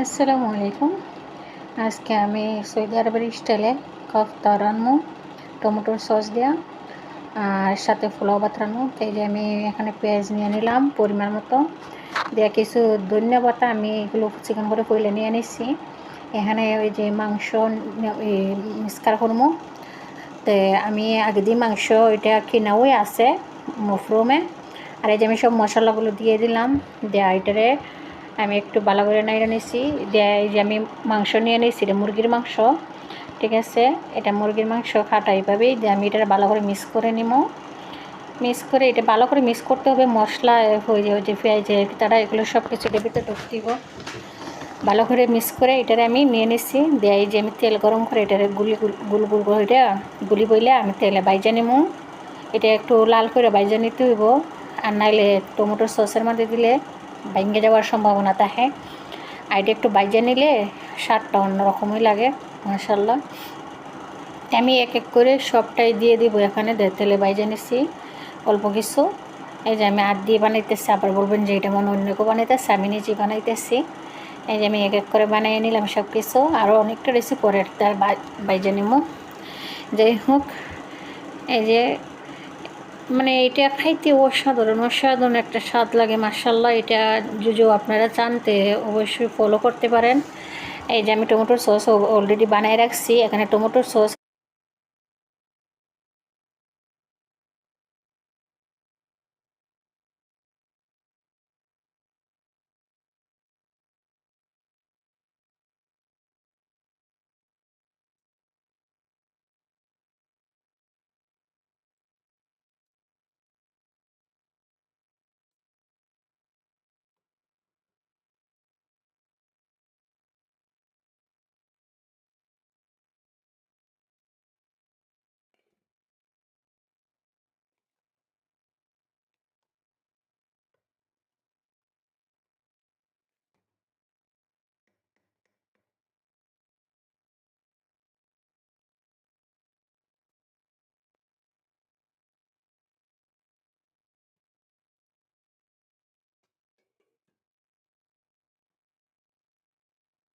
আসসালামু আলাইকুম। আজকে আমি সৌদি আরবের স্টাইলে কোফতা রান্না টমেটোর সস দিয়া আর সাথে পোলাও ভাত রান্না। তো এই যে আমি এখানে পেঁয়াজ নিয়ে নিলাম পরিমাণ মতো, দিয়ে কিছু ধনিয়া পাতা আমি এগুলো চিকেন করে পইলে নিয়ে নিচ্ছি। এখানে ওই যে মাংস মিক্সকার করবো। তো আমি আগে দিয়ে মাংস এটা কিনাওই আছে মফরুমে। আর এই যে আমি সব মশলাগুলো দিয়ে দিলাম, দেয়া এটারে আমি একটু ভালো করে নাইড়ে নিছি। দিয়ে এই যে আমি মাংস নিয়ে নিয়েছি, এটা মুরগির মাংস, ঠিক আছে। এটা মুরগির মাংস খাটা এইভাবেই দিয়ে আমি এটা ভালো করে মিক্স করে নিব। মিক্স করে এটা ভালো করে মিক্স করতে হবে, মশলা হয়ে যায় যে পেঁয়াজের তারা এগুলো সব কিছু এটার ভিতরে ঢুকতে দিব। ভালো করে মিক্স করে এটারে আমি নিয়ে নিছি। দিয়ে এই যে আমি তেল গরম করে এটারে গুল গুল করে এটা গুলি বইলে আমি তেলে বাইজা নিব। এটা একটু লাল করে বাইজা নিতে হইব, আর নাইলে টমেটোর সসের মধ্যে দিলে ভেঙে যাওয়ার সম্ভাবনা থাকে। আর এটা একটু বাইজা নিলে স্বাদটা অন্যরকমই লাগে মাশাআল্লাহ। আমি এক এক করে সবটাই দিয়ে দিব এখানে, তেলে বাইজা নিছি অল্প কিছু। এই যে আমি আর দিয়ে বানাইতেছি, আবার বলবেন যে এটা মনে অন্য কেউ বানাইতেছে, আমি নিজে বানাইতেছি। এই যে আমি এক এক করে বানিয়ে নিলাম সব কিছু, আরও অনেকটা রেসিপি পরে তার বাইজা নিব। যাই হোক, এই যে মানে এটা খাইতে অসাধারণ একটা স্বাদ লাগে মাশাআল্লাহ। এটা যদি আপনারা জানতে অবশ্যই ফলো করতে পারেন। এই যে আমি টমেটোর সস অলরেডি বানায় রাখছি, এখানে টমেটোর সস